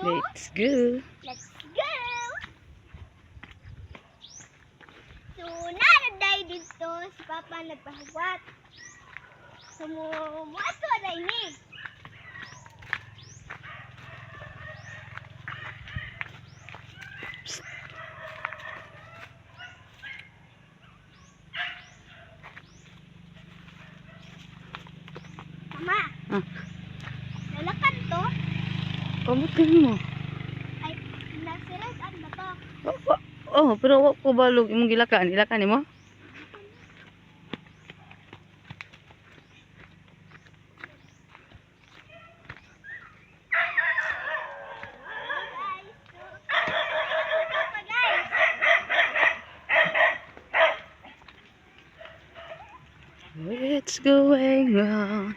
Let's go. Let's go! So, nanaday dito si Papa nagpahuwat. Sumuwas ko na ini. Mama, lalakan to? Kamutin mo. Ay, nasirat ba to? Pero wag ko balog imong gilakan. Ilakan mo? It's going on.